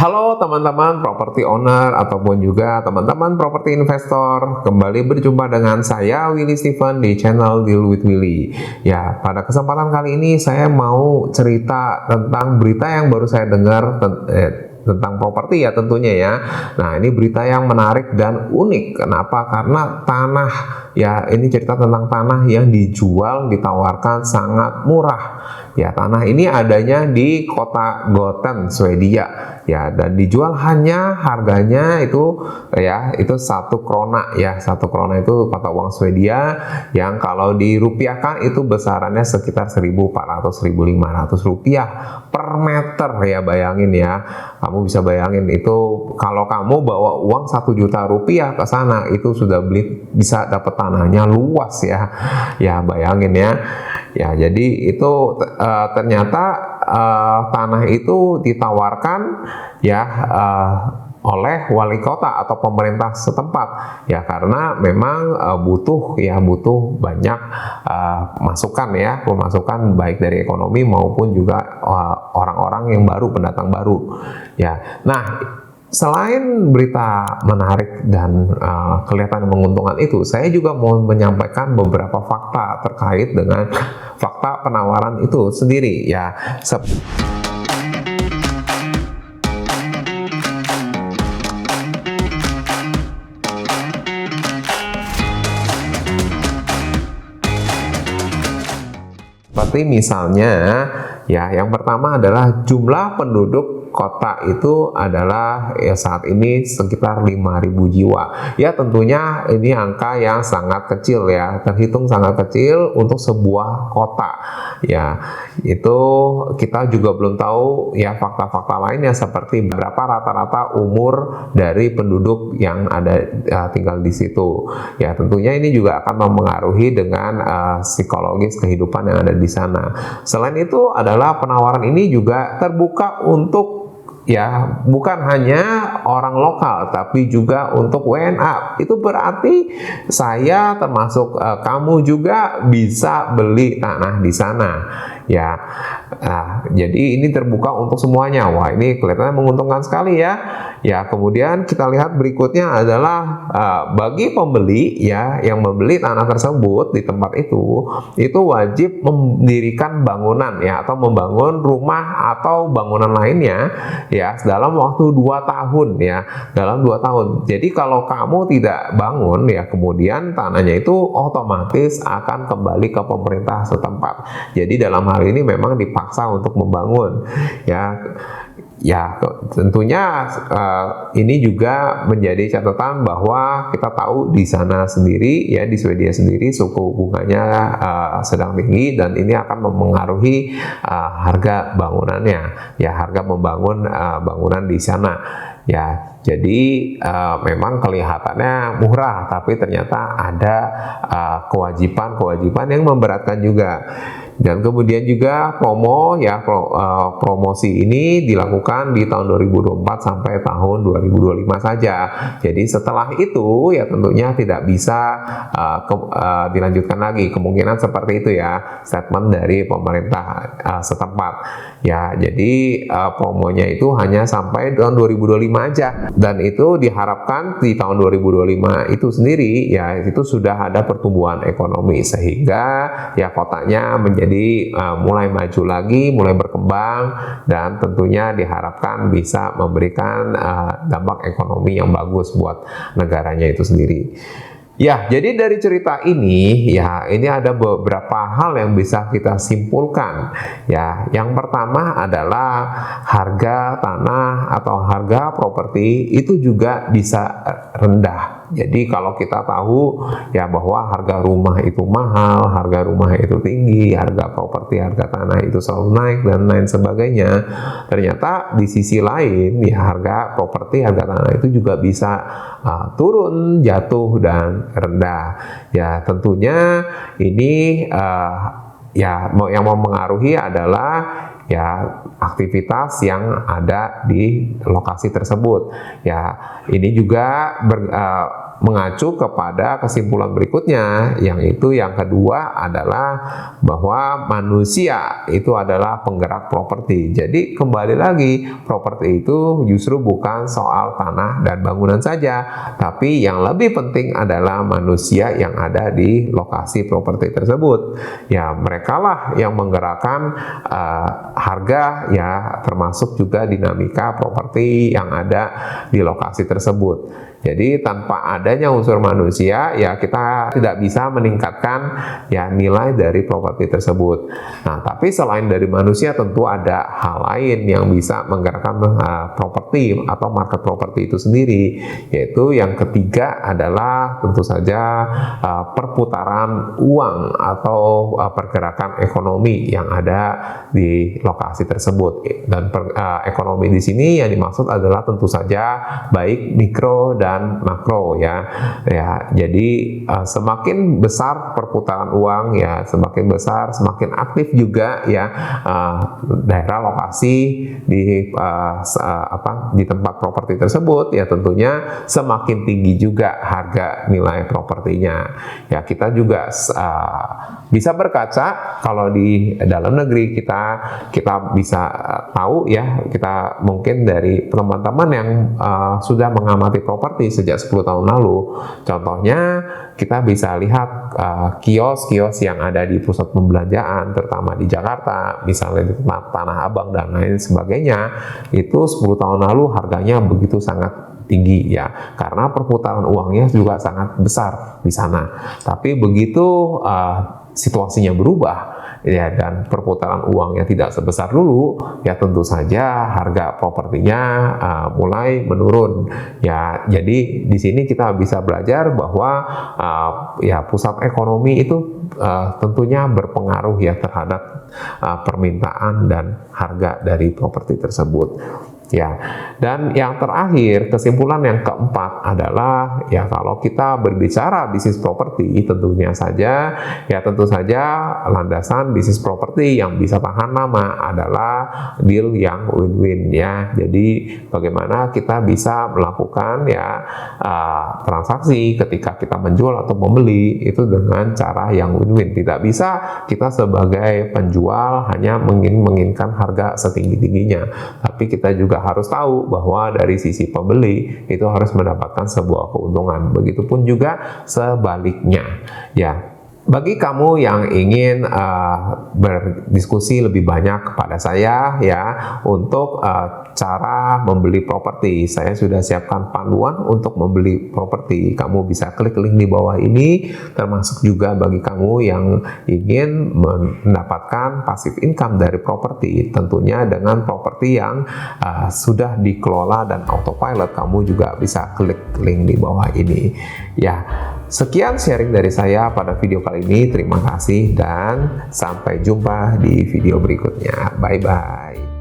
Halo teman-teman property owner ataupun juga teman-teman property investor, kembali berjumpa dengan saya Willy Steven di channel Deal with Willy. Ya, pada kesempatan kali ini saya mau cerita tentang berita yang baru saya dengar tentang properti ya tentunya ya. Nah, ini berita yang menarik dan unik. Kenapa? Karena tanah ya, ini cerita tentang tanah yang dijual ditawarkan sangat murah. Ya, tanah ini adanya di kota Goten, Swedia. Ya, dan dijual hanya harganya itu ya, itu 1 krona ya. 1 krona itu mata uang Swedia yang kalau dirupiahkan itu besarannya sekitar 1.400-1.500 rupiah per meter ya. Bayangin ya. Kamu bisa bayangin itu kalau kamu bawa uang 1 juta rupiah ke sana itu sudah bisa dapat tanahnya luas ya. Ya, bayangin ya. Ya, jadi itu ternyata tanah itu ditawarkan ya oleh wali kota atau pemerintah setempat ya, karena memang butuh banyak masukan ya, pemasukan baik dari ekonomi maupun juga orang-orang yang baru, pendatang baru ya. Nah, selain berita menarik dan kelihatan menguntungkan itu, saya juga mau menyampaikan beberapa fakta terkait dengan fakta penawaran itu sendiri ya. Seperti misalnya ya, yang pertama adalah jumlah penduduk kota itu adalah ya saat ini sekitar 5.000 jiwa. Ya, tentunya ini angka yang sangat kecil ya, terhitung sangat kecil untuk sebuah kota. Ya, itu kita juga belum tahu ya fakta-fakta lainnya seperti berapa rata-rata umur dari penduduk yang ada tinggal di situ. Ya, tentunya ini juga akan mempengaruhi dengan psikologis kehidupan yang ada di sana. Selain itu adalah penawaran ini juga terbuka untuk ya, bukan hanya orang lokal tapi juga untuk WNA. Itu berarti saya termasuk kamu juga bisa beli tanah di sana ya. Jadi ini terbuka untuk semuanya. Wah, ini kelihatannya menguntungkan sekali ya. Ya, kemudian kita lihat berikutnya adalah bagi pembeli ya, yang membeli tanah tersebut di tempat itu wajib mendirikan bangunan ya, atau membangun rumah atau bangunan lainnya ya dalam waktu 2 tahun ya, dalam 2 tahun. Jadi kalau kamu tidak bangun ya, kemudian tanahnya itu otomatis akan kembali ke pemerintah setempat. Jadi dalam hal ini memang dipaksa untuk membangun ya. Ya, tentunya ini juga menjadi catatan bahwa kita tahu di sana sendiri ya, di Swedia sendiri suku bunganya sedang tinggi dan ini akan mempengaruhi harga bangunannya ya, harga membangun bangunan di sana ya. Jadi memang kelihatannya murah tapi ternyata ada kewajiban yang memberatkan juga. Dan kemudian juga promo ya, promosi ini dilakukan di tahun 2024 sampai tahun 2025 saja. Jadi setelah itu ya tentunya tidak bisa dilanjutkan lagi. Kemungkinan seperti itu ya, statement dari pemerintah setempat. Ya, jadi promonya itu hanya sampai tahun 2025 aja. Dan itu diharapkan di tahun 2025 itu sendiri ya, itu sudah ada pertumbuhan ekonomi sehingga ya kotanya menjadi mulai maju lagi, mulai berkembang, dan tentunya diharapkan bisa memberikan dampak ekonomi yang bagus buat negaranya itu sendiri. Ya, jadi dari cerita ini ya, ini ada beberapa hal yang bisa kita simpulkan ya. Yang pertama adalah harga tanah atau harga properti itu juga bisa rendah. Jadi kalau kita tahu ya bahwa harga rumah itu mahal, harga rumah itu tinggi, harga properti, harga tanah itu selalu naik dan lain sebagainya. Ternyata di sisi lain ya, harga properti, harga tanah itu juga bisa turun, jatuh dan rendah. Ya, tentunya ini ya yang mempengaruhi adalah ya aktivitas yang ada di lokasi tersebut. Ya, ini juga mengacu kepada kesimpulan berikutnya, yang itu yang kedua adalah bahwa manusia itu adalah penggerak properti. Jadi kembali lagi, properti itu justru bukan soal tanah dan bangunan saja, tapi yang lebih penting adalah manusia yang ada di lokasi properti tersebut. Ya, mereka lah yang menggerakkan harga, ya, termasuk juga dinamika properti yang ada di lokasi tersebut. Jadi tanpa adanya unsur manusia, ya kita tidak bisa meningkatkan ya nilai dari properti tersebut. Nah, tapi selain dari manusia tentu ada hal lain yang bisa menggerakkan properti atau market properti itu sendiri, yaitu yang ketiga adalah tentu saja perputaran uang atau pergerakan ekonomi yang ada di lokasi tersebut. Dan ekonomi di sini yang dimaksud adalah tentu saja baik mikro dan makro, ya. Jadi semakin besar perputaran uang, ya, semakin besar, semakin aktif juga, ya, daerah lokasi di di tempat properti tersebut, ya tentunya semakin tinggi juga harga nilai propertinya. Ya, kita juga bisa berkaca kalau di dalam negeri kita bisa tahu, ya, kita mungkin dari teman-teman yang sudah mengamati properti sejak 10 tahun lalu. Contohnya kita bisa lihat kios-kios yang ada di pusat pembelanjaan, terutama di Jakarta, misalnya di Tanah Abang dan lain sebagainya, itu 10 tahun lalu harganya begitu sangat tinggi, ya, karena perputaran uangnya juga sangat besar di sana. Tapi begitu situasinya berubah, ya, dan perputaran uangnya tidak sebesar dulu, ya tentu saja harga propertinya mulai menurun. Ya, jadi di sini kita bisa belajar bahwa ya pusat ekonomi itu tentunya berpengaruh, ya, terhadap permintaan dan harga dari properti tersebut. Ya, dan yang terakhir, kesimpulan yang keempat adalah, ya, kalau kita berbicara bisnis properti, tentu saja landasan bisnis properti yang bisa tahan lama adalah deal yang win-win, ya. Jadi bagaimana kita bisa melakukan, ya, transaksi ketika kita menjual atau membeli itu dengan cara yang win-win. Tidak bisa kita sebagai penjual hanya menginginkan harga setinggi-tingginya, tapi kita juga harus tahu bahwa dari sisi pembeli itu harus mendapatkan sebuah keuntungan. Begitupun juga sebaliknya, ya. Bagi kamu yang ingin berdiskusi lebih banyak kepada saya, ya, untuk cara membeli properti, saya sudah siapkan panduan untuk membeli properti. Kamu bisa klik link di bawah ini, termasuk juga bagi kamu yang ingin mendapatkan passive income dari properti, tentunya dengan properti yang sudah dikelola dan autopilot. Kamu juga bisa klik link di bawah ini, ya. Sekian sharing dari saya pada video kali ini. Terima kasih dan sampai jumpa di video berikutnya. Bye-bye.